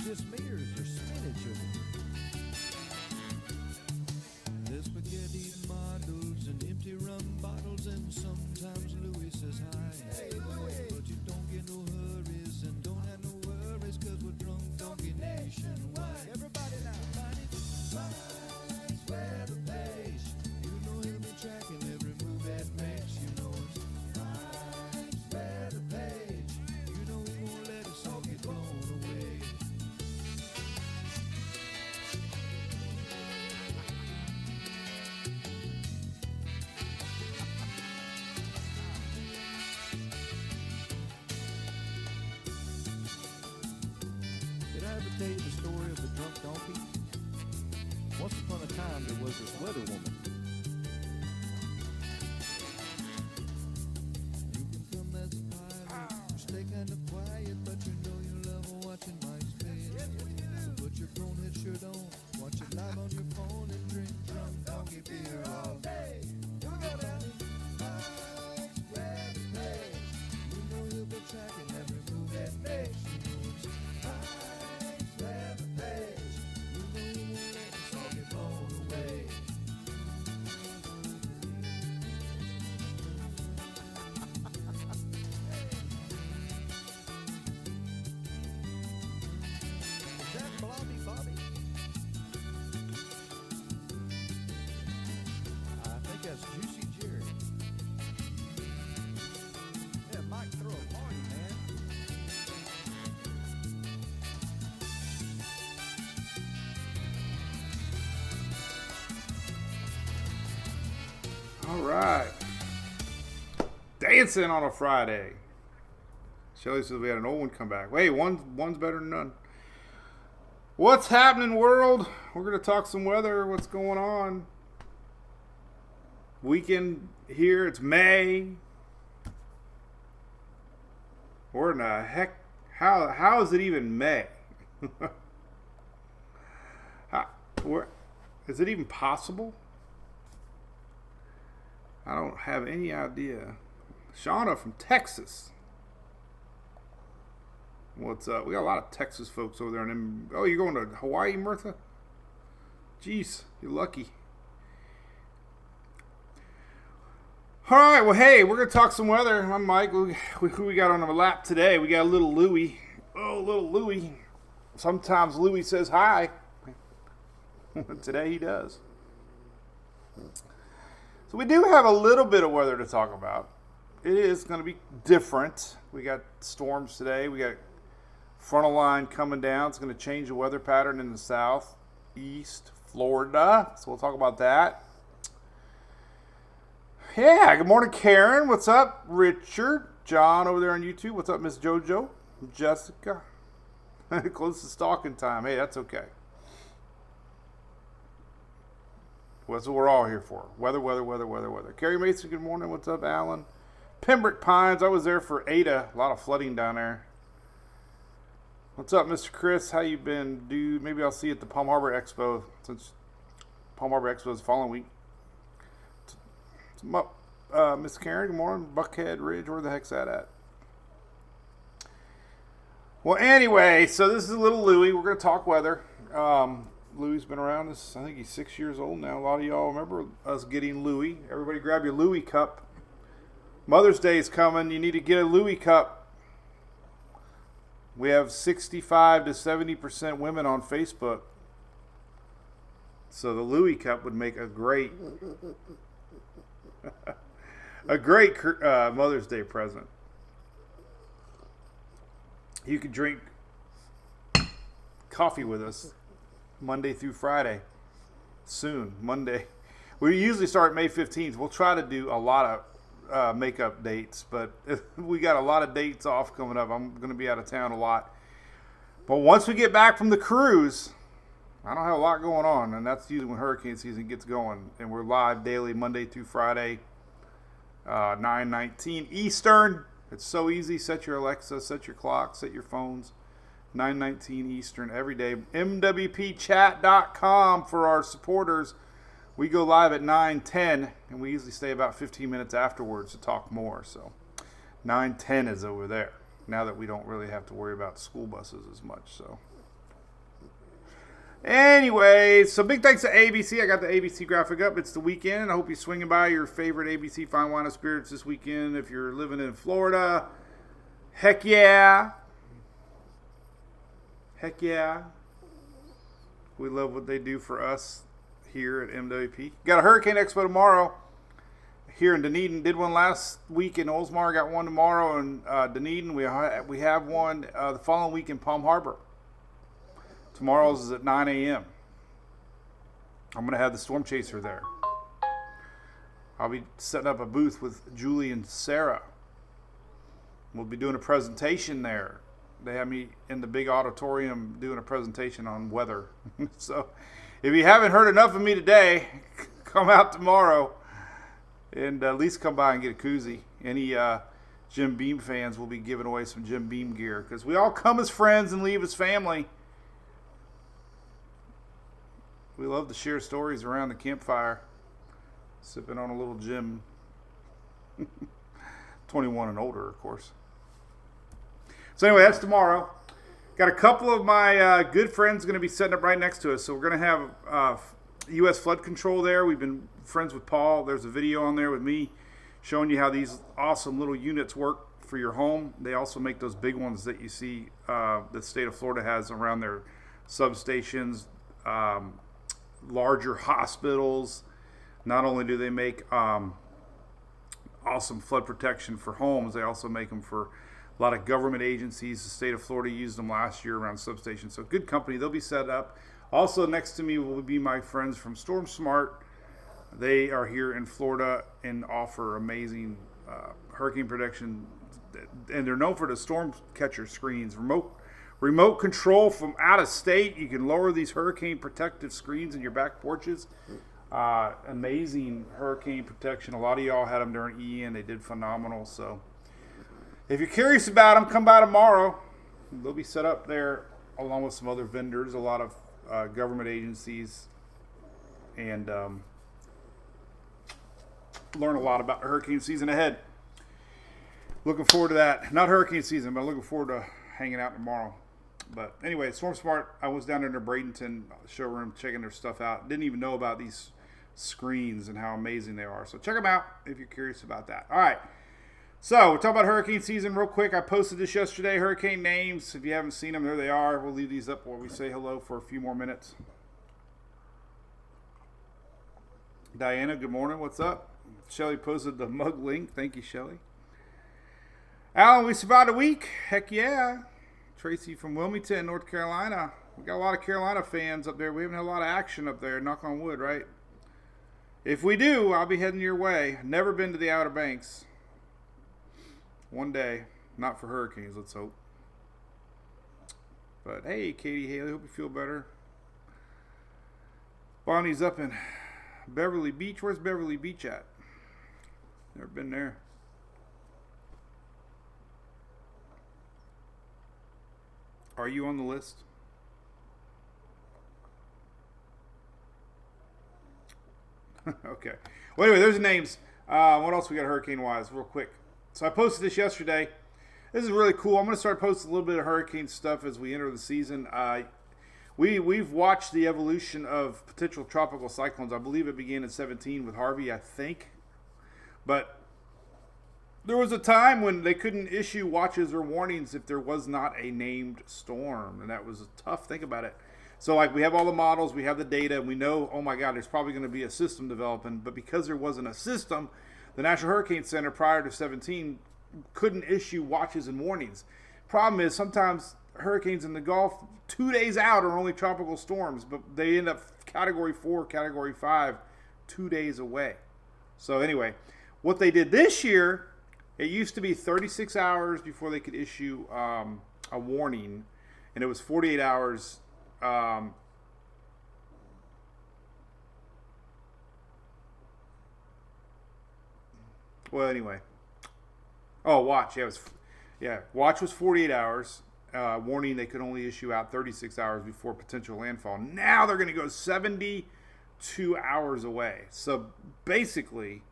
just smears or spinach of it. There's spaghetti models and empty rum bottles, and sometimes Louis says hi. Hey, Louis! But you don't get no hurries and don't have no worries, cause we're drunk donkey nationwide. Everybody now. Finds where the page. You know he'll be tracking every move that makes. You know it's finds where the page. You know he won't let us all get blown away. Did I ever tell you the story of the drunk donkey? Once upon a time, there was this weather woman. You can come as a pilot, you stay kind of quiet, but you know you love watching Mike's page. So put your cone head shirt on, watch it live on your phone, and drink drunk donkey beer all day. You know that Mike's web page. You know he'll be tracking every move that makes. You know it's Mike's web page. You know he won't let us all get blown away. Is that Blobby Bobby? I think that's Juicy Jerry. Yeah, Mike, throw a party, man. All right. Dancing on a Friday. Shelly says we had an old one come back. Wait, one's better than none. What's happening, world? We're going to talk some weather. What's going on? Weekend here. It's May. Where in the heck? How is it even May? Where is it even possible? I don't have any idea. Shauna from Texas. What's up? We got a lot of Texas folks over there. Oh, you're going to Hawaii, Mirtha? Jeez, you're lucky. All right, well, hey, we're going to talk some weather. I'm Mike. Who we got on our lap today? We got a little Louie. Oh, little Louie. Sometimes Louie says hi. Today he does. So we do have a little bit of weather to talk about. It is going to be different. We got storms today. We got frontal line coming down. It's going to change the weather pattern in the southeast Florida. So we'll talk about that. Yeah, good morning, Karen. What's up? Richard. John over there on YouTube. What's up, Miss JoJo? Jessica. Close to stalking time. Hey, that's okay. That's what we're all here for. Weather. Carrie Mason, good morning. What's up, Alan? Pembroke Pines. I was there for Ada. A lot of flooding down there. What's up, Mr. Chris? How you been, dude? Maybe I'll see you at the Palm Harbor Expo, since Palm Harbor Expo is the following week. Miss Karen, good morning. Buckhead Ridge, where the heck's that at? Well, anyway, so this is a little Louie. We're going to talk weather. Louie's been around this. I think he's 6 years old now. A lot of y'all remember us getting Louie. Everybody grab your Louie cup. Mother's Day is coming. You need to get a Louie cup. We have 65 to 70% women on Facebook. So the Louie cup would make a great Mother's Day present. You could drink coffee with us Monday through Friday. Soon, Monday. We usually start May 15th. We'll try to do a lot of makeup dates, but we got a lot of dates off coming up. I'm going to be out of town a lot. But once we get back from the cruise, I don't have a lot going on, and that's usually when hurricane season gets going. And we're live daily, Monday through Friday, 9:19 Eastern. It's so easy. Set your Alexa, set your clock, set your phones. 9:19 Eastern every day. MWPchat.com for our supporters. We go live at 9:10, and we usually stay about 15 minutes afterwards to talk more. So 9:10 is over there, now that we don't really have to worry about school buses as much. So Anyway, so big thanks to ABC. I got the ABC graphic up. It's the weekend. I hope you're swinging by your favorite ABC Fine Wine and Spirits this weekend. If you're living in Florida, heck yeah. Heck yeah. We love what they do for us here at MWP. Got a Hurricane Expo tomorrow here in Dunedin. Did one last week in Oldsmar. Got one tomorrow in Dunedin. We have one the following week in Palm Harbor. Tomorrow's is at 9 a.m. I'm going to have the Storm Chaser there. I'll be setting up a booth with Julie and Sarah. We'll be doing a presentation there. They have me in the big auditorium doing a presentation on weather. So if you haven't heard enough of me today, come out tomorrow and at least come by and get a koozie. Any Jim Beam fans will be giving away some Jim Beam gear because we all come as friends and leave as family. We love to share stories around the campfire, sipping on a little Jim. 21 and older, of course. So anyway, that's tomorrow. Got a couple of my good friends going to be setting up right next to us. So we're going to have U.S. flood control there. We've been friends with Paul. There's a video on there with me showing you how these awesome little units work for your home. They also make those big ones that you see the state of Florida has around their substations, larger hospitals. Not only do they make awesome flood protection for homes, they also make them for a lot of government agencies. The state of Florida used them last year around substations. So good company. They'll be set up. Also next to me will be my friends from Storm Smart. They are here in Florida and offer amazing hurricane protection. And they're known for the storm catcher screens. Remote control from out of state. You can lower these hurricane protective screens in your back porches. Amazing hurricane protection. A lot of y'all had them during Ian. They did phenomenal. So if you're curious about them, come by tomorrow. They'll be set up there along with some other vendors, a lot of government agencies, and learn a lot about the hurricane season ahead. Looking forward to that. Not hurricane season, but looking forward to hanging out tomorrow. But anyway, Storm Smart, I was down there in their Bradenton showroom checking their stuff out. Didn't even know about these screens and how amazing they are. So check them out if you're curious about that. All right. So we're talking about hurricane season real quick. I posted this yesterday, hurricane names. If you haven't seen them, there they are. We'll leave these up while we say hello for a few more minutes. Diana, good morning. What's up? Shelly posted the mug link. Thank you, Shelly. Alan, we survived a week. Heck yeah. Tracy from Wilmington, North Carolina. We got a lot of Carolina fans up there. We haven't had a lot of action up there. Knock on wood, right? If we do, I'll be heading your way. Never been to the Outer Banks. One day. Not for hurricanes, let's hope. But hey, Katie Haley, hope you feel better. Bonnie's up in Beverly Beach. Where's Beverly Beach at? Never been there. Are you on the list? Okay. Well, anyway, there's the names. What else we got hurricane-wise? Real quick. So I posted this yesterday. This is really cool. I'm going to start posting a little bit of hurricane stuff as we enter the season. We've watched the evolution of potential tropical cyclones. I believe it began in 2017 with Harvey, I think. But there was a time when they couldn't issue watches or warnings if there was not a named storm. And that was tough. Think about it. So, like, we have all the models, we have the data, and we know, oh, my God, there's probably going to be a system developing. But because there wasn't a system, the National Hurricane Center prior to 17 couldn't issue watches and warnings. Problem is, sometimes hurricanes in the Gulf, 2 days out, are only tropical storms, but they end up Category 4, Category 5, 2 days away. So, anyway, what they did this year, it used to be 36 hours before they could issue a warning, and it was 48 hours. Well, anyway. Oh, watch. Watch was 48 hours. Warning they could only issue out 36 hours before potential landfall. Now they're going to go 72 hours away. So basically,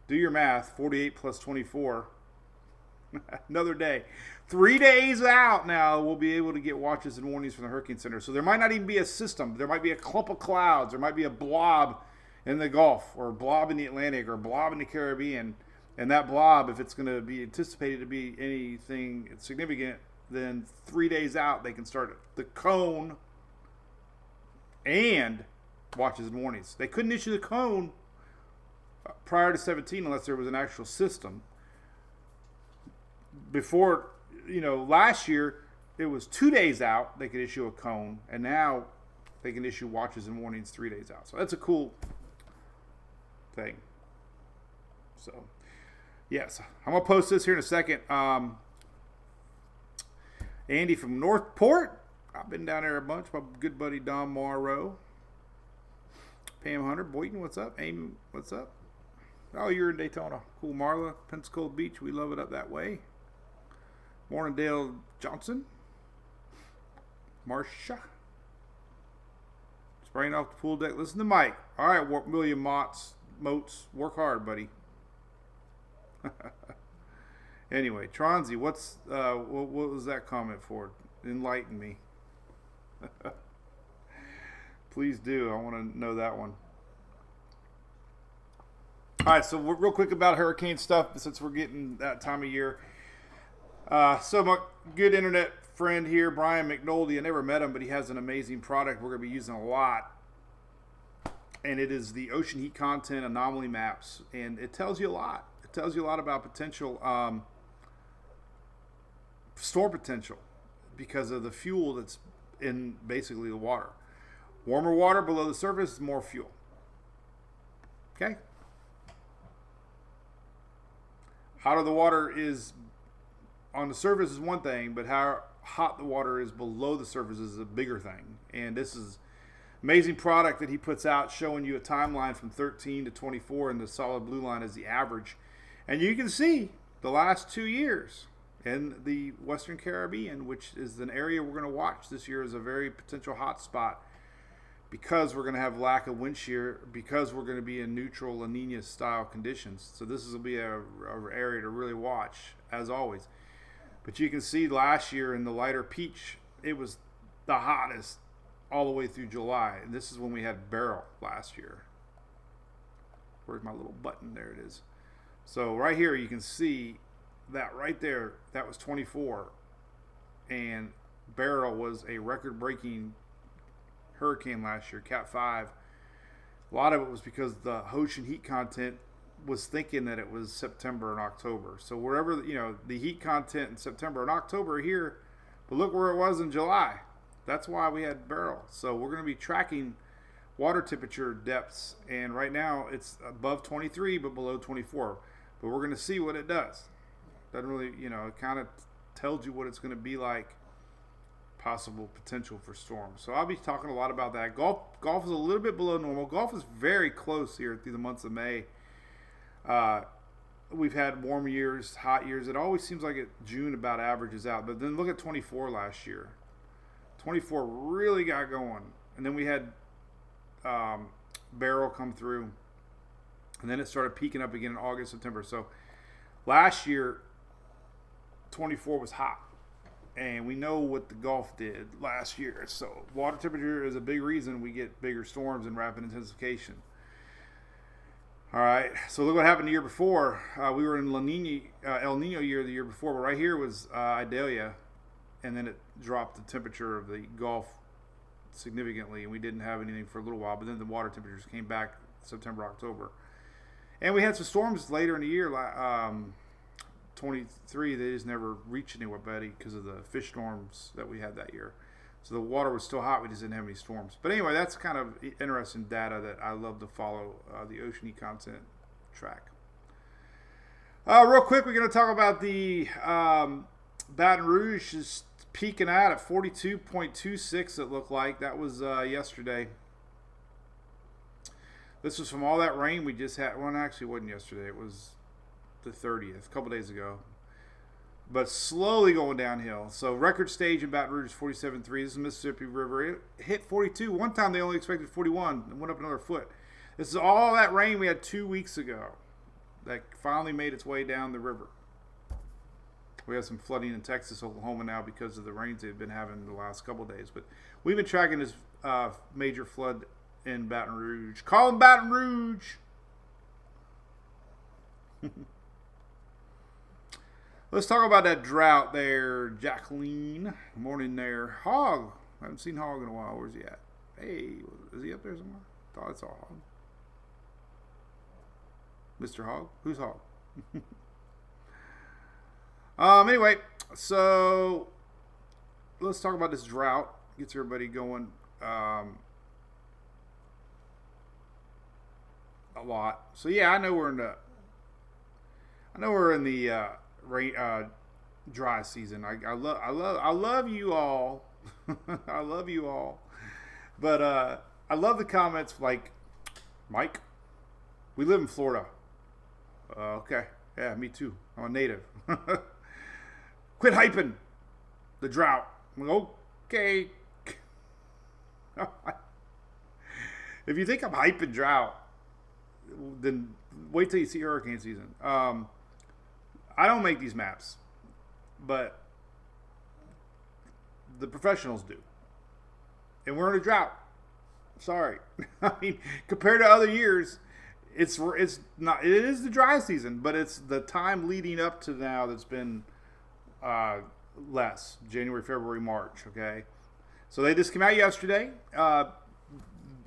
do your math. 48 plus 24. Another day. 3 days out now, we'll be able to get watches and warnings from the Hurricane Center. So there might not even be a system. There might be a clump of clouds. There might be a blob in the Gulf, or a blob in the Atlantic, or a blob in the Caribbean. And that blob, if it's going to be anticipated to be anything significant, then 3 days out, they can start the cone and watches and warnings. They couldn't issue the cone prior to 17 unless there was an actual system. Before, last year, it was 2 days out they could issue a cone, and now they can issue watches and warnings 3 days out. So that's a cool thing. So, yes, I'm going to post this here in a second. Andy from Northport. I've been down there a bunch. My good buddy Don Morrow. Pam Hunter. Boynton, what's up? Amy, what's up? Oh, you're in Daytona. Cool. Marla, Pensacola Beach. We love it up that way. Morningdale Johnson. Marcia. Spraying off the pool deck. Listen to Mike. All right, William Motes. Work hard, buddy. Anyway, Tronzy, what was that comment for? Enlighten me. Please do. I want to know that one. All right, so real quick about hurricane stuff, since we're getting that time of year. So my good internet friend here, Brian McNulty, I never met him, but he has an amazing product we're going to be using a lot. And it is the ocean heat content anomaly maps. And it tells you a lot. It tells you a lot about potential storm potential because of the fuel that's in basically the water. Warmer water below the surface is more fuel. Okay? Hotter the water is on the surface is one thing, but how hot the water is below the surface is a bigger thing. And this is amazing product that he puts out showing you a timeline from 13 to 24, and the solid blue line is the average. And you can see the last 2 years in the Western Caribbean, which is an area we're going to watch this year as a very potential hot spot because we're going to have lack of wind shear, because we're going to be in neutral La Nina style conditions. So this will be a area to really watch, as always. But you can see last year in the lighter peach, it was the hottest all the way through July. And this is when we had Beryl last year. Where's my little button? There it is. So right here you can see that right there, that was 24. And Beryl was a record-breaking hurricane last year, Cat 5. A lot of it was because the ocean heat content was thinking that it was September and October. So wherever, the heat content in September and October here, but look where it was in July. That's why we had Beryl. So we're going to be tracking water temperature depths, and right now it's above 23 but below 24. But we're going to see what it does. Doesn't really, it kind of tells you what it's going to be like, possible potential for storms. So I'll be talking a lot about that. Gulf is a little bit below normal. Gulf is very close here through the months of May. We've had warm years, hot years. It always seems like June about averages out. But then look at 24 last year. 24 really got going. And then we had Beryl come through. And then it started peaking up again in August, September. So last year, 24 was hot. And we know what the Gulf did last year. So water temperature is a big reason we get bigger storms and rapid intensification. All right, so look what happened the year before. We were in El Nino year the year before, but right here was Idalia, and then it dropped the temperature of the Gulf significantly, and we didn't have anything for a little while, but then the water temperatures came back September, October. And we had some storms later in the year, 23, they just never reached anybody because of the fish storms that we had that year. So the water was still hot, we just didn't have any storms. But anyway, that's kind of interesting data that I love to follow, the ocean heat content track. Real quick, we're going to talk about the Baton Rouge is peaking out at 42.26, it looked like. That was yesterday. This was from all that rain we just had. Well, actually, it wasn't yesterday. It was the 30th, a couple days ago. But slowly going downhill. So record stage in Baton Rouge is 47.3. This is the Mississippi River. It hit 42. One time they only expected 41 and went up another foot. This is all that rain we had 2 weeks ago that finally made its way down the river. We have some flooding in Texas, Oklahoma now because of the rains they've been having the last couple of days. But we've been tracking this major flood in Baton Rouge. Call him Baton Rouge! Let's talk about that drought there, Jacqueline. Good morning there. Hog. I haven't seen Hog in a while. Where's he at? Hey, is he up there somewhere? Thought I saw Hog. Mr. Hog? Who's Hog? Anyway, so let's talk about this drought. Gets everybody going a lot. So yeah, I know we're in the rain, dry season. I love you all. I love you all. But I love the comments like, Mike, we live in Florida. Okay. Yeah, me too. I'm a native. Quit hyping the drought. I'm like, okay. If you think I'm hyping drought, then wait till you see hurricane season. I don't make these maps, but the professionals do. And we're in a drought. Sorry. I mean, compared to other years, it's not. It is the dry season, but it's the time leading up to now that's been less. January, February, March. Okay, so they just came out yesterday.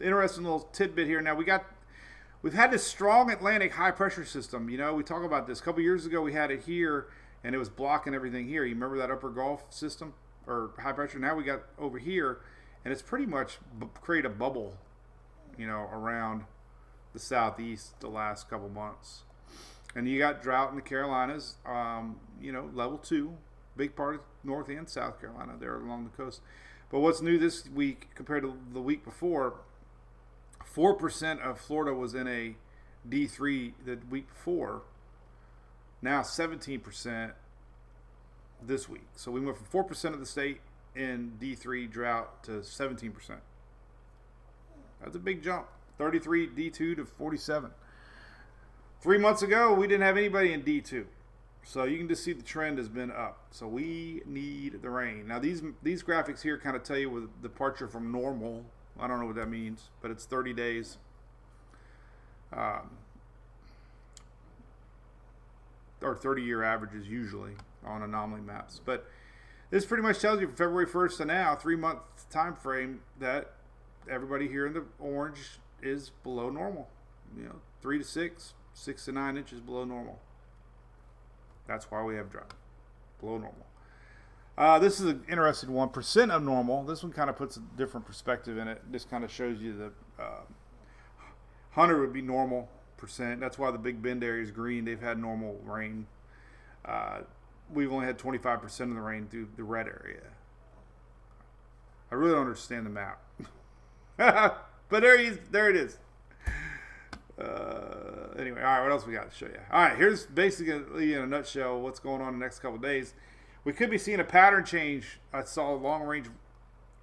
Interesting little tidbit here. Now we've had this strong Atlantic high pressure system. You know, we talk about this a couple years ago. We had it here, and it was blocking everything here. You remember that upper Gulf system or high pressure? Now we got over here, and it's pretty much create a bubble, you know, around the southeast the last couple months. And you got drought in the Carolinas, you know, level 2, big part of North and South Carolina there along the coast. But what's new this week compared to the week before, 4% of Florida was in a D3 the week before. Now 17% this week. So we went from 4% of the state in D3 drought to 17%. That's a big jump. 33 D2 to 47. 3 months ago, we didn't have anybody in D2. So you can just see the trend has been up. So we need the rain. Now these graphics here kind of tell you with departure from normal. I don't know what that means, but it's 30 days. Or 30-year averages usually on anomaly maps. But this pretty much tells you from February 1st to now, 3-month time frame, that everybody here in the orange is below normal. You know, 3 to 6, 6 to 9 inches below normal. That's why we have drought. Below normal. This is an interesting one. Percent of normal. This one kind of puts a different perspective in it. This kind of shows you the 100 would be normal percent. That's why the Big Bend area is green. They've had normal rain. We've only had 25% of the rain through the red area. I really don't understand the map. But there it is. Anyway, all right, what else we got to show you? All right, here's basically in a nutshell what's going on in the next couple of days. We could be seeing a pattern change. I saw long-range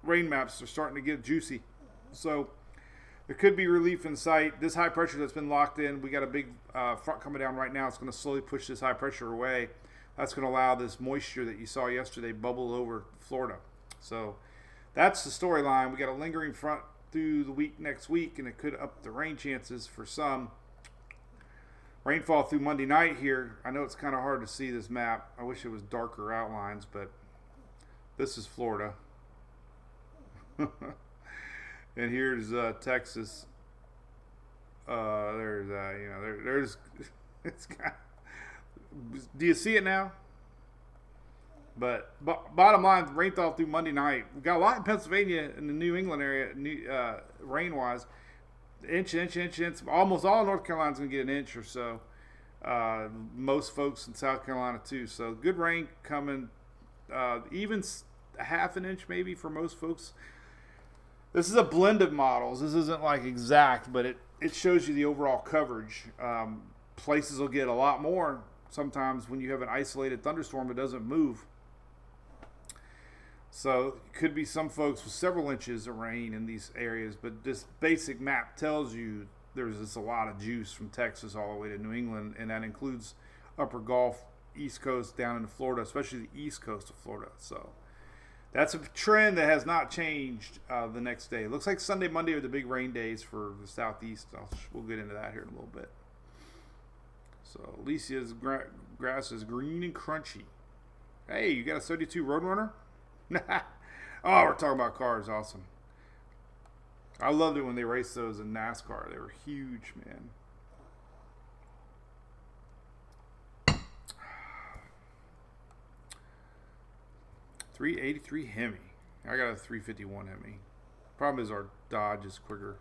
rain maps are starting to get juicy. So there could be relief in sight. This high pressure that's been locked in, we got a big front coming down right now. It's going to slowly push this high pressure away. That's going to allow this moisture that you saw yesterday bubble over Florida. So that's the storyline. We got a lingering front through the week next week, and it could up the rain chances for some. Rainfall through Monday night here. I know it's kind of hard to see this map. I wish it was darker outlines, but this is Florida. And here's Texas. There's it's kind of, do you see it now? But bottom line, rainfall through Monday night. We got a lot in Pennsylvania in the New England area, rain-wise. Inch. Almost all North Carolina's going to get an inch or so. Most folks in South Carolina, too. So good rain coming. Even a half an inch maybe for most folks. This is a blend of models. This isn't like exact, but it shows you the overall coverage. Places will get a lot more. Sometimes when you have an isolated thunderstorm, it doesn't move. So it could be some folks with several inches of rain in these areas, but this basic map tells you there's just a lot of juice from Texas all the way to New England, and that includes upper Gulf, East Coast down into Florida, especially the East Coast of Florida. So that's a trend that has not changed the next day. It looks like Sunday, Monday are the big rain days for the Southeast. We'll get into that here in a little bit. So Alicia's grass is green and crunchy. Hey, you got a 32 Roadrunner? Oh, we're talking about cars. Awesome. I loved it when they raced those in NASCAR. They were huge, man. $383 Hemi. I got a 351 Hemi. Problem is our Dodge is quicker.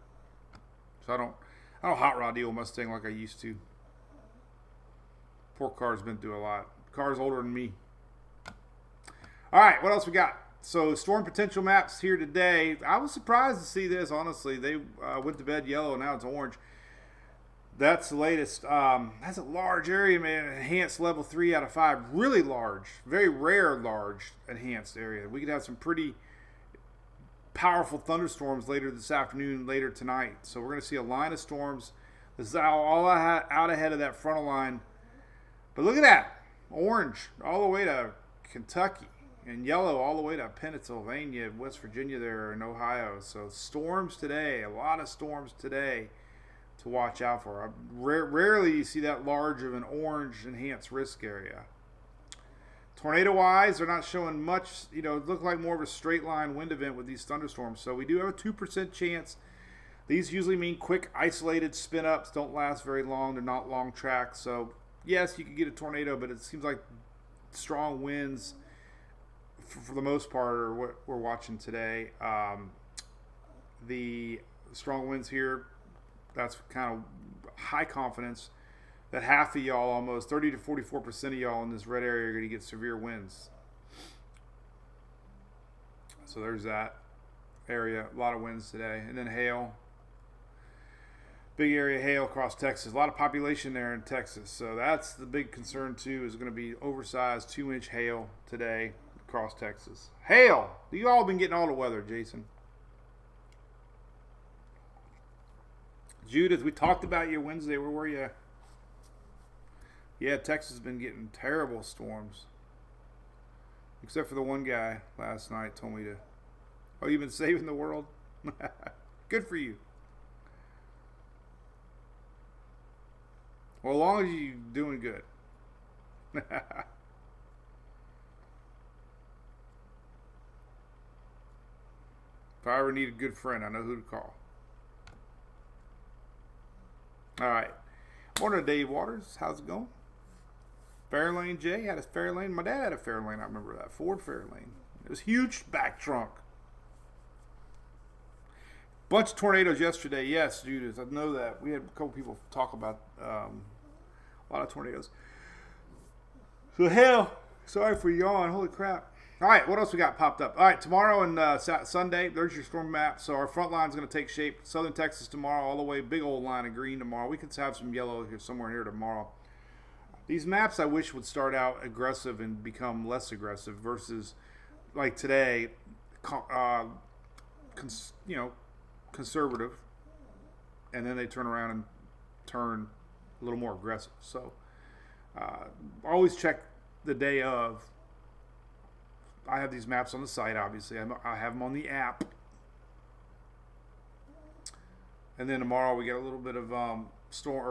So I don't hot rod deal Mustang like I used to. Poor car's been through a lot. Car's older than me. All right, what else we got? So storm potential maps here today. I was surprised to see this, honestly. They went to bed yellow, and now it's orange. That's the latest. That's a large area, man. Enhanced level 3 out of 5. Really large. Very rare large enhanced area. We could have some pretty powerful thunderstorms later this afternoon, later tonight. So we're going to see a line of storms. This is all out ahead of that frontal line. But look at that. Orange all the way to Kentucky. And yellow all the way to Pennsylvania, West Virginia there, and Ohio. So storms today. A lot of storms today to watch out for. Rarely you see that large of an orange enhanced risk area. Tornado-wise, they're not showing much. You know, it looked like more of a straight line wind event with these thunderstorms. So we do have a 2% chance. These usually mean quick, isolated spin-ups. Don't last very long. They're not long tracks. So, yes, you could get a tornado, but it seems like strong winds for the most part are what we're watching today. The strong winds here, that's kind of high confidence that half of y'all, almost 30 to 44% of y'all in this red area are going to get severe winds. So there's that area. A lot of winds today. And then hail. Big area hail across Texas. A lot of population there in Texas. So that's the big concern too, is going to be oversized 2-inch hail today across Texas. Hail! You all been getting all the weather, Jason. Judith, we talked about you Wednesday. Where were you? Yeah, Texas has been getting terrible storms. Except for the one guy last night told me to. Oh, you've been saving the world? Good for you. Well, as long as you're doing good. If I ever need a good friend, I know who to call. All right. Morning, Dave Waters. How's it going? Fairlane Jay had a Fairlane. My dad had a Fairlane. I remember that. Ford Fairlane. It was huge back trunk. Bunch of tornadoes yesterday. Yes, Judith. I know that. We had a couple people talk about a lot of tornadoes. So, hell. Sorry for yawn. Holy crap. All right, what else we got popped up? All right, tomorrow and Sunday, there's your storm map. So our front line's going to take shape. Southern Texas tomorrow, all the way, big old line of green tomorrow. We could have some yellow here somewhere here tomorrow. These maps I wish would start out aggressive and become less aggressive versus, like today, conservative, and then they turn around and turn a little more aggressive. So always check the day of. I have these maps on the site, obviously. I have them on the app. And then tomorrow we get a little bit of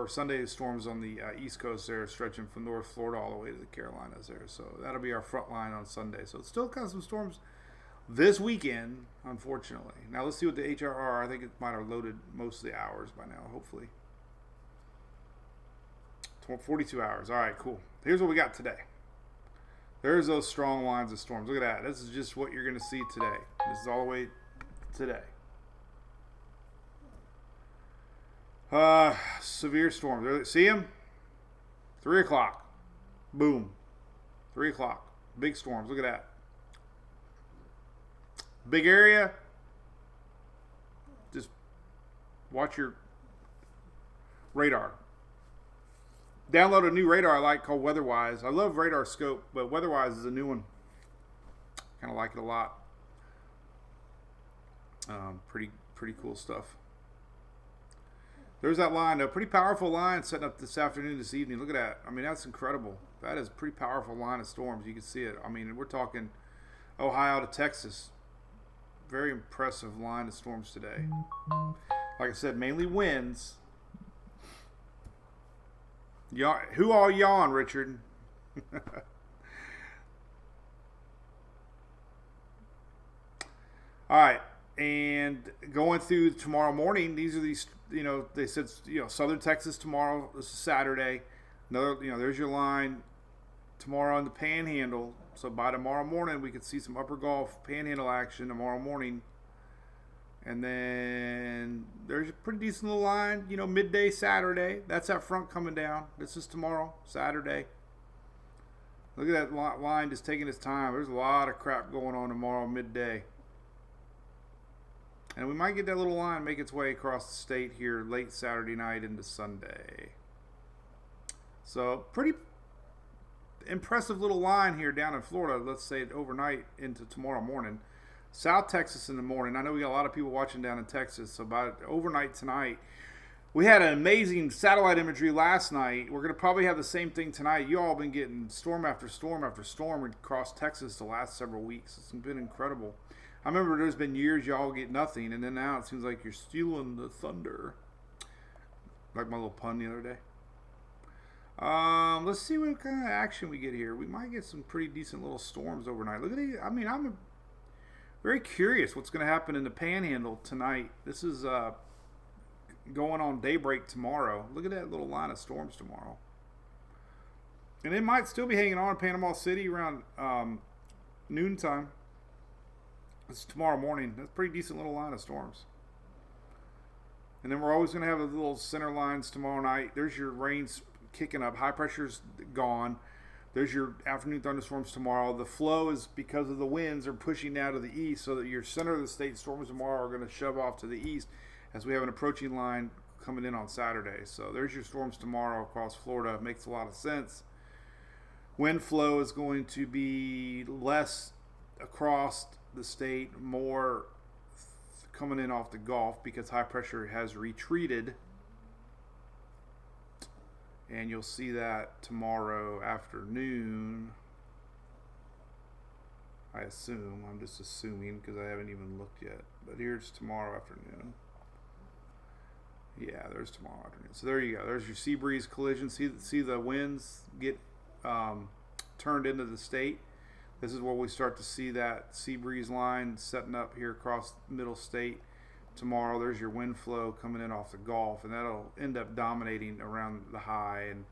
Sunday storms on the East Coast there, stretching from North Florida all the way to the Carolinas there. So that'll be our front line on Sunday. So it's still kind of some storms this weekend, unfortunately. Now let's see what the HRR. I think it might have loaded most of the hours by now, hopefully. 42 hours. All right, cool. Here's what we got today. There's those strong lines of storms. Look at that. This is just what you're going to see today. This is all the way today. Severe storms. See them? 3 o'clock. Boom. 3 o'clock. Big storms. Look at that. Big area. Just watch your radar. Download a new radar I like called WeatherWise. I love Radar Scope, but WeatherWise is a new one. Kind of like it a lot. Pretty cool stuff. There's that line, a pretty powerful line setting up this afternoon, this evening. Look at that. I mean, that's incredible. That is a pretty powerful line of storms. You can see it. I mean, we're talking Ohio to Texas. Very impressive line of storms today. Like I said, mainly winds. Who all yawn, Richard? All right, and going through tomorrow morning, these are these, they said, Southern Texas tomorrow. This is Saturday. Another, there's your line tomorrow in the Panhandle. So by tomorrow morning, we could see some upper Gulf Panhandle action tomorrow morning. And then there's a pretty decent little line, midday Saturday. That's that front coming down. This is tomorrow, Saturday. Look at that line just taking its time. There's a lot of crap going on tomorrow midday. And we might get that little line make its way across the state here late Saturday night into Sunday. So pretty impressive little line here down in Florida. Let's say overnight into tomorrow morning. South Texas in the morning. I know we got a lot of people watching down in Texas. So by overnight tonight, we had an amazing satellite imagery last night. We're going to probably have the same thing tonight. You all been getting storm after storm after storm across Texas the last several weeks. It's been incredible. I remember there's been years y'all get nothing, and then now it seems like you're stealing the thunder. Like my little pun the other day. Let's see what kind of action we get here. We might get some pretty decent little storms overnight. Look at these. I mean, I'm very curious what's going to happen in the Panhandle tonight. This is going on daybreak tomorrow. Look at that little line of storms tomorrow. And it might still be hanging on in Panama City around noontime. It's tomorrow morning. That's a pretty decent little line of storms. And then we're always going to have the little center lines tomorrow night. There's your rains kicking up. High pressure's gone. There's your afternoon thunderstorms tomorrow. The flow is because of the winds are pushing now to the east, so that your center of the state storms tomorrow are going to shove off to the east as we have an approaching line coming in on Saturday. So there's your storms tomorrow across Florida. Makes a lot of sense. Wind flow is going to be less across the state, more coming in off the Gulf because high pressure has retreated, and you'll see that tomorrow afternoon. I assume. I'm just assuming because I haven't even looked yet, but here's tomorrow afternoon. Yeah, there's tomorrow afternoon. So there you go. There's your sea breeze collision. See the winds get turned into the state. This is where we start to see that sea breeze line setting up here across middle state tomorrow. There's your wind flow coming in off the Gulf, and that'll end up dominating around the high and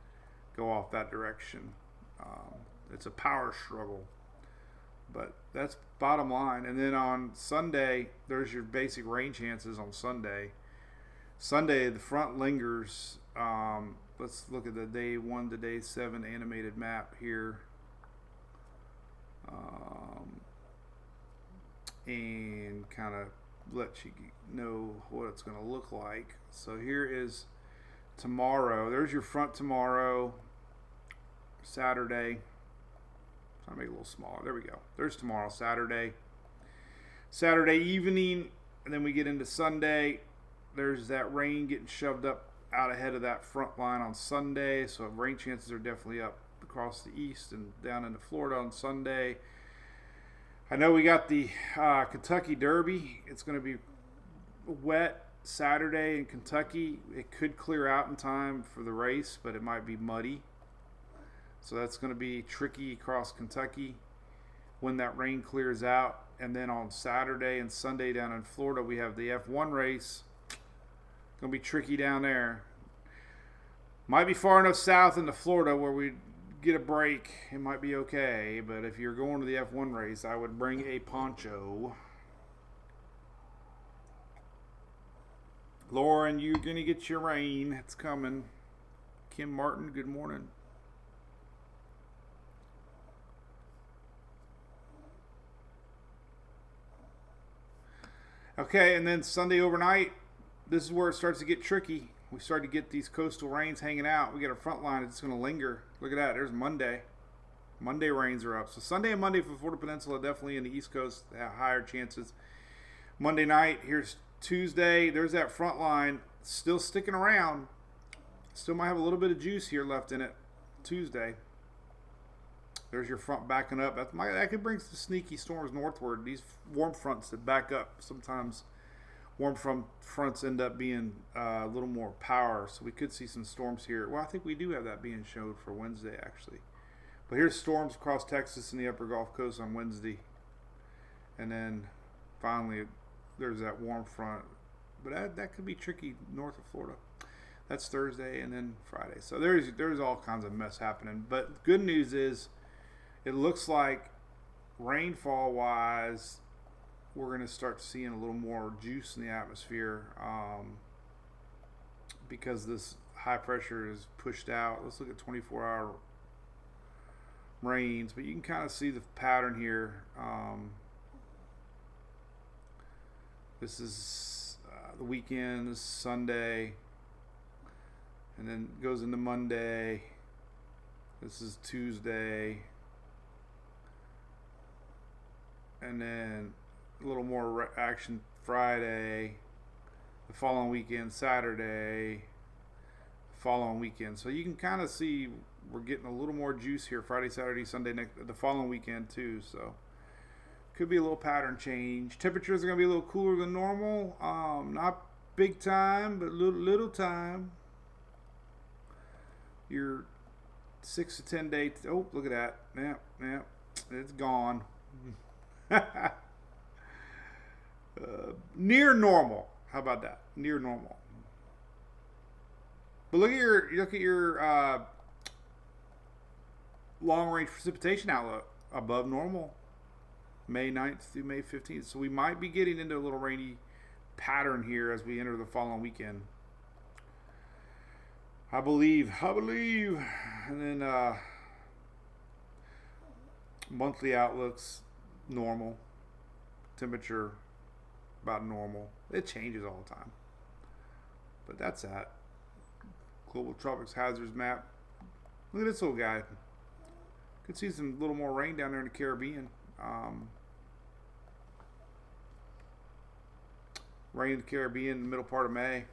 go off that direction. It's a power struggle, but that's bottom line. And then on Sunday, there's your basic rain chances on Sunday. Sunday, the front lingers. Let's look at the day 1 to day 7 animated map here. And kind of let you know what it's going to look like. So here is tomorrow. There's your front tomorrow, Saturday. Trying to make it a little smaller. There we go. There's tomorrow, Saturday evening, and then we get into Sunday. There's that rain getting shoved up out ahead of that front line on Sunday. So rain chances are definitely up across the east and down into Florida on Sunday. I know we got the Kentucky Derby. It's going to be wet Saturday in Kentucky. It could clear out in time for the race, but it might be muddy. So that's going to be tricky across Kentucky when that rain clears out. And then on Saturday and Sunday down in Florida, we have the F1 race. Going to be tricky down there. Might be far enough south into Florida where we get a break. It might be okay, but if you're going to the F1 race, I would bring a poncho. Lauren, you're going to get your rain. It's coming. Kim Martin, good morning. Okay, and then Sunday overnight, this is where it starts to get tricky. We start to get these coastal rains hanging out. We get a front line that's going to linger. Look at that. There's Monday. Monday rains are up. So Sunday and Monday for the Florida Peninsula, definitely in the East Coast, have higher chances. Monday night, here's Tuesday. There's that front line still sticking around. Still might have a little bit of juice here left in it Tuesday. There's your front backing up. That could bring some sneaky storms northward. These warm fronts that back up, sometimes warm fronts end up being a little more power. So we could see some storms here. Well, I think we do have that being showed for Wednesday, actually. But here's storms across Texas and the upper Gulf Coast on Wednesday. And then finally, there's that warm front. But that could be tricky north of Florida. That's Thursday and then Friday. So there's all kinds of mess happening. But good news is it looks like rainfall-wise, we're going to start seeing a little more juice in the atmosphere because this high pressure is pushed out. Let's look at 24-hour rains. But you can kind of see the pattern here. This is the weekend. This is Sunday. And then goes into Monday. This is Tuesday. And then a little more action Friday. The following weekend, Saturday. The following weekend. So you can kind of see we're getting a little more juice here Friday, Saturday, Sunday, the following weekend too. So could be a little pattern change. Temperatures are going to be a little cooler than normal. Not big time, but little time. Your 6 to 10 day. Oh, look at that. Yeah, it's gone. Near normal. How about that? Near normal. But look at your long range precipitation outlook. Above normal. May 9th through May 15th. So we might be getting into a little rainy pattern here as we enter the following weekend. I believe. And then monthly outlooks, normal. Temperature, about normal. It changes all the time. But that's that. Global Tropics Hazards Map. Look at this little guy. Could see some little more rain down there in the Caribbean. Rain in the Caribbean in the middle part of May.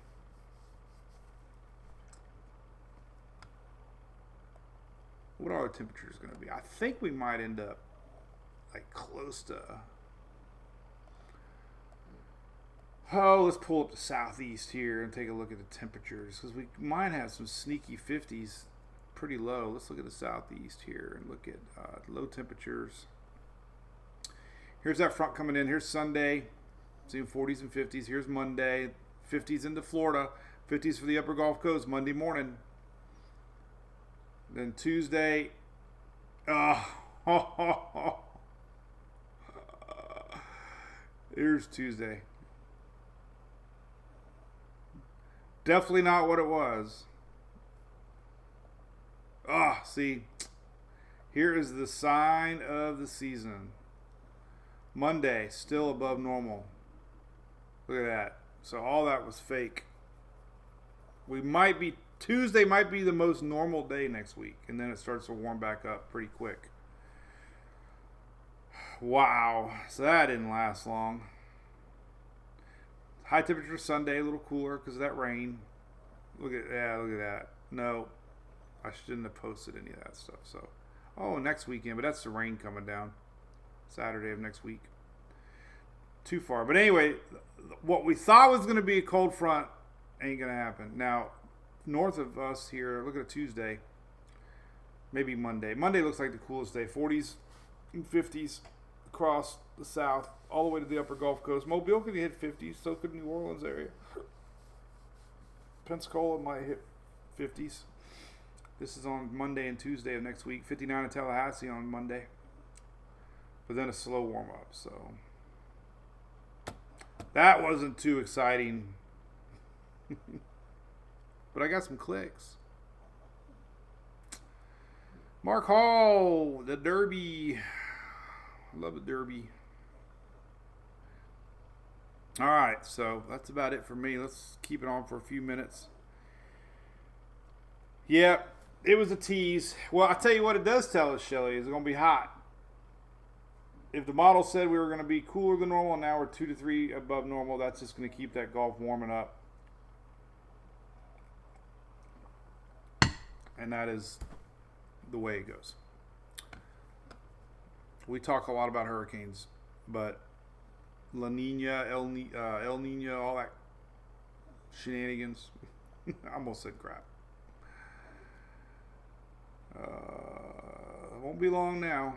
What are the temperatures going to be? I think we might end up like close to. Oh, let's pull up the southeast here and take a look at the temperatures because we might have some sneaky 50s, pretty low. Let's look at the southeast here and look at low temperatures. Here's that front coming in. Here's Sunday, seeing 40s and 50s. Here's Monday, 50s into Florida, 50s for the upper Gulf Coast Monday morning. Then Tuesday, here's Tuesday. Definitely not what it was. See, here is the sign of the season. Monday, still above normal. Look at that. So all that was fake. Tuesday might be the most normal day next week, and then it starts to warm back up pretty quick. Wow. So that didn't last long. High temperature Sunday, a little cooler because of that rain. Look at that. No, I shouldn't have posted any of that stuff. So, next weekend, but that's the rain coming down. Saturday of next week. Too far. But anyway, what we thought was going to be a cold front ain't going to happen. Now, north of us here, look at a Tuesday. Maybe Monday. Monday looks like the coolest day. 40s and 50s across the south, all the way to the upper Gulf Coast. Mobile could hit 50s, so could New Orleans area. Pensacola might hit 50s. This is on Monday and Tuesday of next week. 59 in Tallahassee on Monday. But then a slow warm up, so that wasn't too exciting. But I got some clicks. Mark Hall, the Derby. Love the Derby. All right, so that's about it for me. Let's keep it on for a few minutes. Yeah, it was a tease. Well, I tell you what it does tell us, Shelly, is it's going to be hot. If the model said we were going to be cooler than normal, and now we're 2 to 3 above normal, that's just going to keep that Gulf warming up. and that is the way it goes. We talk a lot about hurricanes, but La Nina, El Nino, all that shenanigans. I almost said crap. Won't be long now.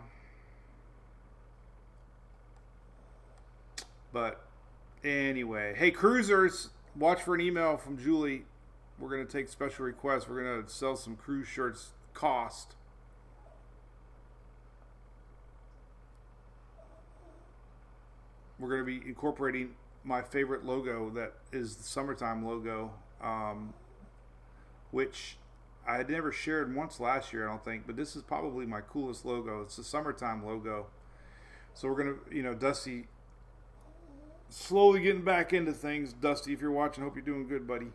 But anyway, hey cruisers, watch for an email from Julie. We're going to take special requests. We're going to sell some cruise shirts cost. We're going to be incorporating my favorite logo, that is the summertime logo, which I had never shared once last year, I don't think, but this is probably my coolest logo. It's the summertime logo. So we're going to, Dusty, slowly getting back into things. Dusty, if you're watching, hope you're doing good, buddy.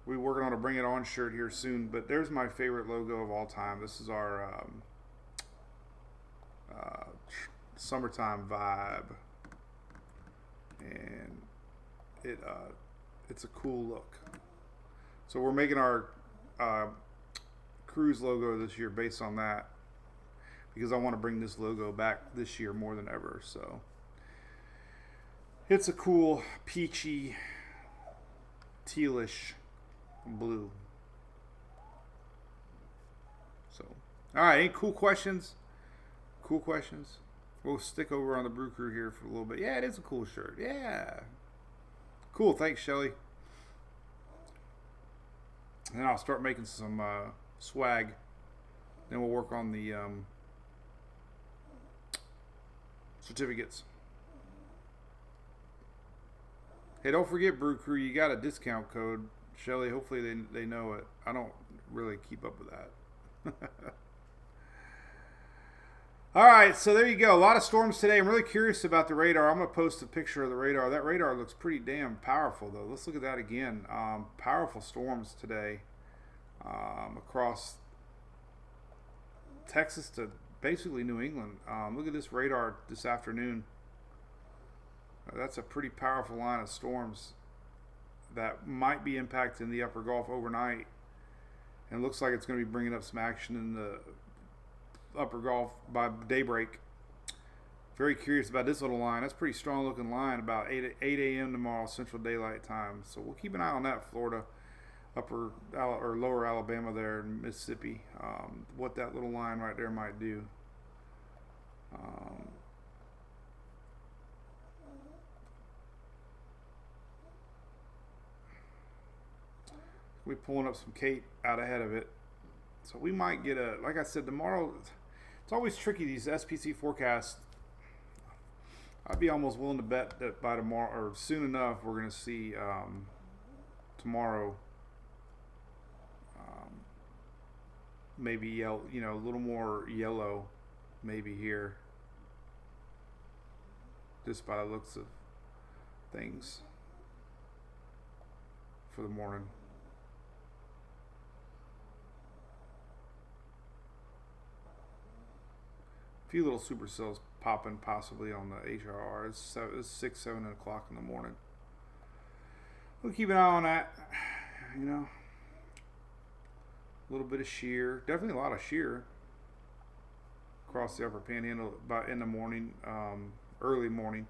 We're working on a Bring It On shirt here soon, but there's my favorite logo of all time. This is our summertime vibe, and it's a cool look. So we're making our cruise logo this year based on that, because I want to bring this logo back this year more than ever. So it's a cool peachy tealish blue. So all right, any cool questions? We'll stick over on the Brew Crew here for a little bit. Yeah, it is a cool shirt. Yeah, cool. Thanks, Shelly. And then I'll start making some swag. Then we'll work on the certificates. Hey, don't forget, Brew Crew, you got a discount code. Shelly, hopefully they know it. I don't really keep up with that. All right, so there you go. A lot of storms today. I'm really curious about the radar. I'm going to post a picture of the radar. That radar looks pretty damn powerful, though. Let's look at that again. Powerful storms today across Texas to basically New England. Look at this radar this afternoon. That's a pretty powerful line of storms that might be impacting the upper Gulf overnight. And it looks like it's going to be bringing up some action in the upper Gulf by daybreak. Very curious about this little line. That's a pretty strong looking line, about 8 a.m. tomorrow Central Daylight Time. So we'll keep an eye on that, Florida, upper or lower Alabama there in Mississippi, what that little line right there might do. We're pulling up some Kate out ahead of it. So we might get like I said, tomorrow, it's always tricky, these SPC forecasts. I'd be almost willing to bet that by tomorrow, or soon enough, we're going to see tomorrow maybe a little more yellow maybe here, just by the looks of things for the morning. Few little supercells popping possibly on the HRR. It's 6, 7 o'clock in the morning. We'll keep an eye on that. A little bit of shear, definitely a lot of shear across the upper panhandle by in the morning, early morning.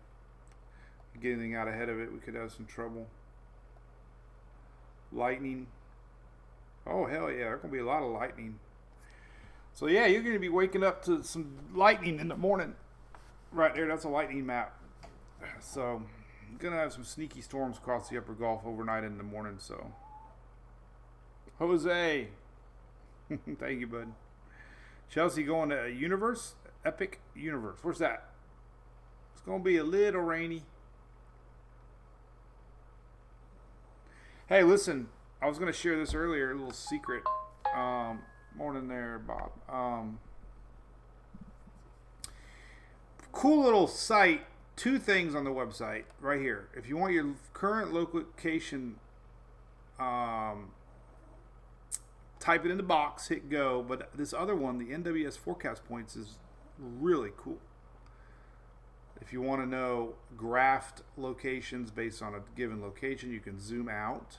Get anything out ahead of it, we could have some trouble. Lightning. Oh hell yeah, there's gonna be a lot of lightning. So yeah, you're going to be waking up to some lightning in the morning. Right there, that's a lightning map. So, I'm going to have some sneaky storms across the upper Gulf overnight in the morning. So, Jose, thank you, bud. Chelsea going to Universe? Epic Universe. Where's that? It's going to be a little rainy. Hey, listen, I was going to share this earlier, a little secret. Morning there, Bob. Cool little site. 2 things on the website right here. If you want your current location, type it in the box, hit go. But this other one, the NWS forecast points, is really cool. If you want to know graphed locations based on a given location, you can zoom out.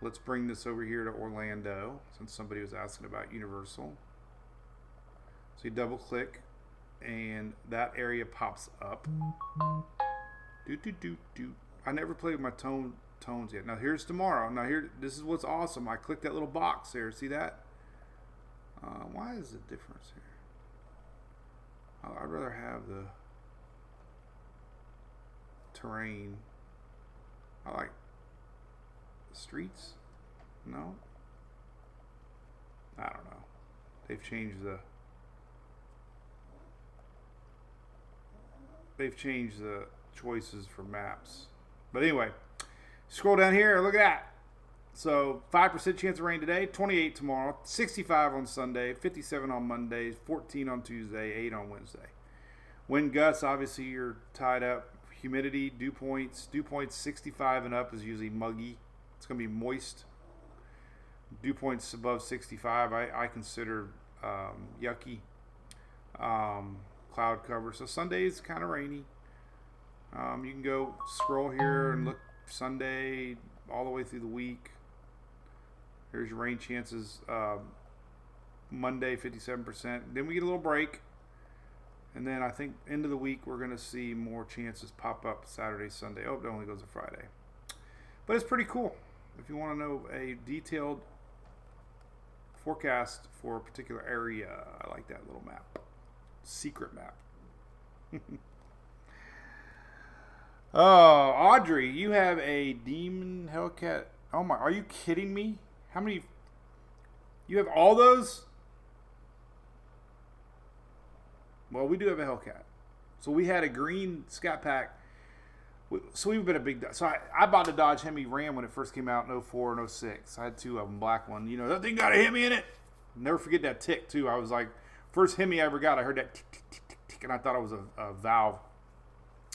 Let's bring this over here to Orlando, since somebody was asking about Universal. So you double click, and that area pops up. I never played with my tones yet. Now here's tomorrow. Now this is what's awesome. I clicked that little box there. See that? Why is the difference here? I'd rather have the terrain. I like the streets. No? I don't know. They've changed the choices for maps. But anyway, scroll down here, look at that. So 5% chance of rain today, 28 tomorrow, 65 on Sunday, 57 on Monday, 14 on Tuesday, 8 on Wednesday. Wind gusts, obviously you're tied up. Humidity, dew points 65 and up is usually muggy. It's going to be moist. Dew points above 65, I consider yucky. Cloud cover. So Sunday is kind of rainy. You can go scroll here and look Sunday all the way through the week. Here's your rain chances. Monday 57%. Then we get a little break. And then I think end of the week we're going to see more chances pop up Saturday, Sunday. Oh, it only goes to Friday. But it's pretty cool. If you want to know a detailed forecast for a particular area, I like that little map. Secret map. Oh, Audrey, you have a Demon Hellcat. Oh my, are you kidding me? How many? You have all those? Well, we do have a Hellcat. So we had a green Scat Pack. So we've been a big... So I bought the Dodge Hemi Ram when it first came out in 04 and 06. I had two of them, black one. You know, that thing got a Hemi in it. Never forget that tick, too. I was like, first Hemi I ever got, I heard that tick, tick, tick, tick, tick, and I thought it was a valve.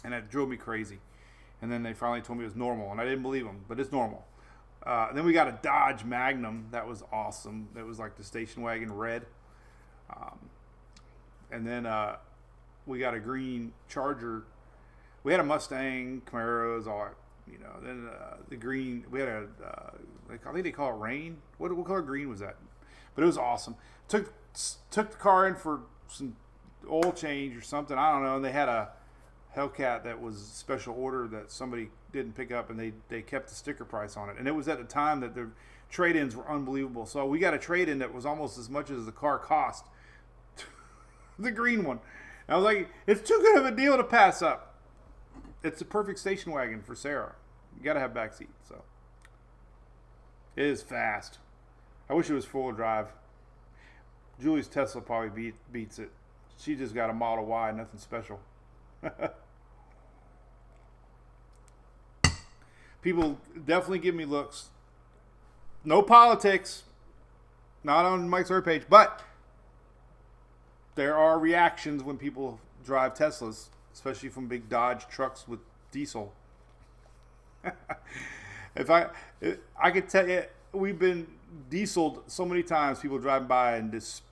And it drove me crazy. And then they finally told me it was normal, and I didn't believe them, but it's normal. Then we got a Dodge Magnum. That was awesome. That was like the station wagon red. And then we got a green Charger. We had a Mustang, Camaros, all that, you know. Then the green, we had a, I think they call it Rain. What color green was that? But it was awesome. Took the car in for some oil change or something. I don't know. And they had a Hellcat that was special order that somebody didn't pick up, and they kept the sticker price on it. And it was at the time that the trade-ins were unbelievable. So we got a trade-in that was almost as much as the car cost. The green one. And I was like, it's too good of a deal to pass up. It's a perfect station wagon for Sarah. You got to have back seat. So it is fast. I wish it was full drive. Julie's Tesla probably beats it. She just got a Model Y, nothing special. People definitely give me looks. No politics. Not on Mike's story page, but there are reactions when people drive Teslas, especially from big Dodge trucks with diesel. If I could tell you, we've been dieseled so many times. People driving by and just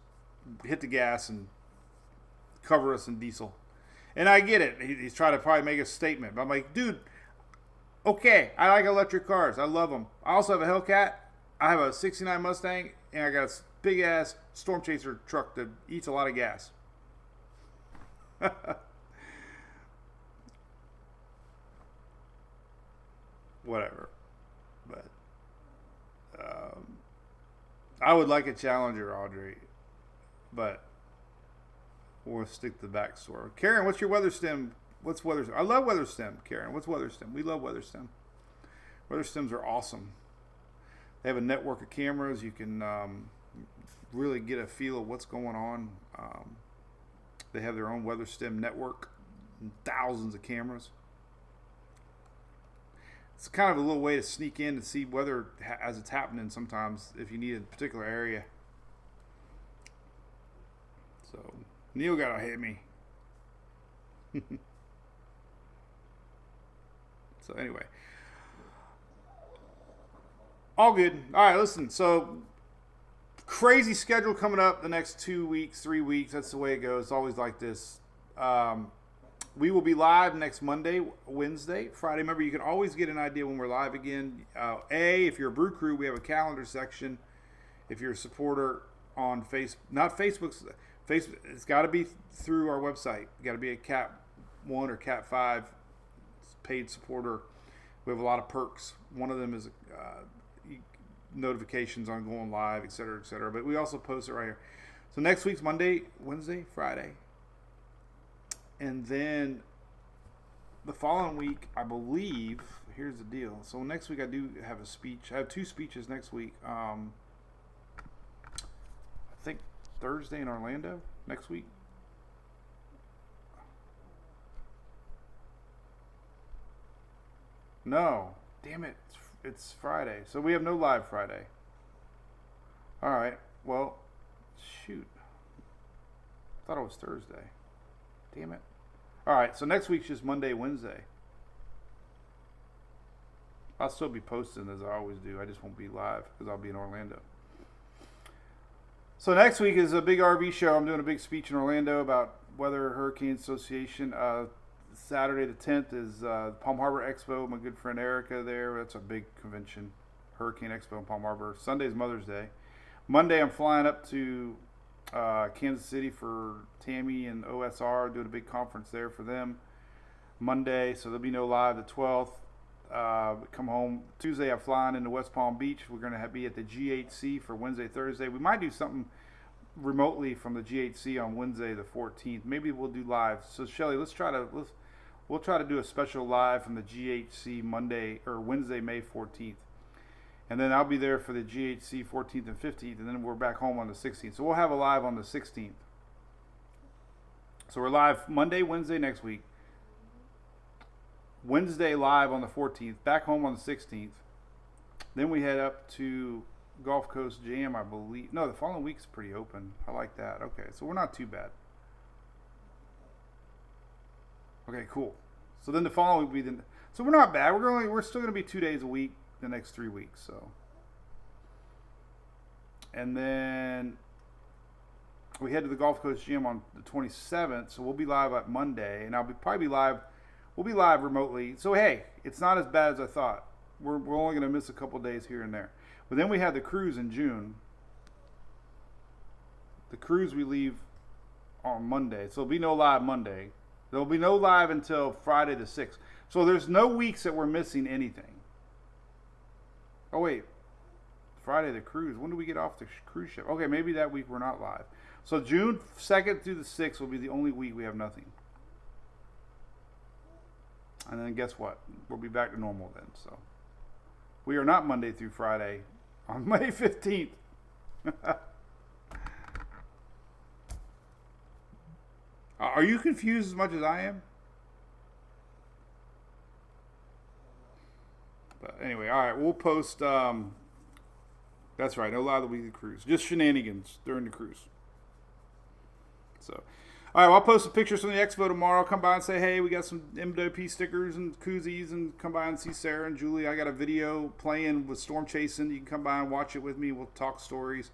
hit the gas and cover us in diesel. And I get it. He's trying to probably make a statement. But I'm like, dude, okay, I like electric cars. I love them. I also have a Hellcat. I have a 69 Mustang. And I got a big-ass Storm Chaser truck that eats a lot of gas. Whatever. But I would like a Challenger, Audrey. But we'll stick to the backstory. Karen, what's your weather stem? What's weather stem? I love weather stem, Karen. What's weather stem? We love weather stem. Weather stems are awesome. They have a network of cameras. You can really get a feel of what's going on. They have their own weather stem network. Thousands of cameras. It's kind of a little way to sneak in to see weather as it's happening sometimes if you need a particular area. So, Neil got to hit me. So, anyway. All good. All right, listen. So, crazy schedule coming up the next 2 weeks, 3 weeks. That's the way it goes. It's always like this. we will be live next Monday, Wednesday, Friday. Remember, you can always get an idea when we're live again. If you're a Brew Crew, we have a calendar section. If you're a supporter on not Facebook's, Facebook, it's got to be through our website. You got to be a Cat 1 or Cat 5 paid supporter. We have a lot of perks. One of them is notifications on going live, et cetera, et cetera. But we also post it right here. So next week's Monday, Wednesday, Friday. And then the following week, I believe, here's the deal. So next week I do have a speech. I have 2 speeches next week. I think Thursday in Orlando next week. No. Damn it. It's Friday. So we have no live Friday. All right. Well, shoot. I thought it was Thursday. Damn it. All right. So next week's just Monday, Wednesday. I'll still be posting as I always do. I just won't be live because I'll be in Orlando. So next week is a big RV show. I'm doing a big speech in Orlando about Weather Hurricane Association. Saturday the 10th is Palm Harbor Expo. My good friend Erica there. That's a big convention. Hurricane Expo in Palm Harbor. Sunday's Mother's Day. Monday I'm flying up to Kansas City for Tammy and OSR. Doing a big conference there for them. Monday, so there'll be no live the 12th. Come home Tuesday. I'm flying into West Palm Beach. We're going to be at the GHC for Wednesday, Thursday. We might do something remotely from the GHC on Wednesday the 14th. Maybe we'll do live. So Shelly, we'll try to do a special live from the GHC Monday or Wednesday, May 14th, and then I'll be there for the GHC 14th and 15th, and then we're back home on the 16th. So we'll have a live on the 16th. So we're live Monday, Wednesday next week. Wednesday live on the 14th, back home on the 16th. Then we head up to Gulf Coast Jam, I believe. No, the following week's pretty open. I like that. Okay, so we're not too bad. Okay, cool. So then the following week will be so we're not bad. We're still going to be 2 days a week the next 3 weeks. So, and then we head to the Gulf Coast Gym on the 27th. So we'll be live at Monday, and probably be live. We'll be live remotely. So hey, it's not as bad as I thought. We're only going to miss a couple days here and there. But then we have the cruise in June. The cruise we leave on Monday. So there'll be no live Monday. There'll be no live until Friday the 6th. So there's no weeks that we're missing anything. Oh wait. Friday the cruise. When do we get off the cruise ship? Okay, maybe that week we're not live. So June 2nd through the 6th will be the only week we have nothing. And then guess what? We'll be back to normal then. So we are not Monday through Friday on May 15th. Are you confused as much as I am? But anyway, all right, we'll post. That's right, no live the weekly cruise. Just shenanigans during the cruise. So, all right, well, I'll post some pictures from the expo tomorrow. Come by and say, hey, we got some MWP stickers and koozies, and come by and see Sarah and Julie. I got a video playing with Storm Chasing. You can come by and watch it with me. We'll talk stories.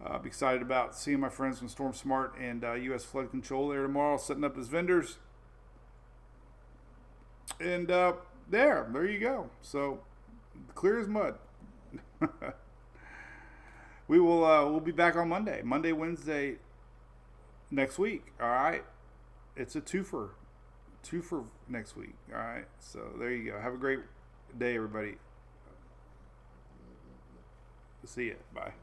I'm excited about seeing my friends from Storm Smart and U.S. Flood Control there tomorrow, setting up as vendors. And there you go. So clear as mud. We'll be back on Monday, Wednesday next week. All right, it's a twofer next week. All right, so there you go. Have a great day, everybody. See ya. Bye.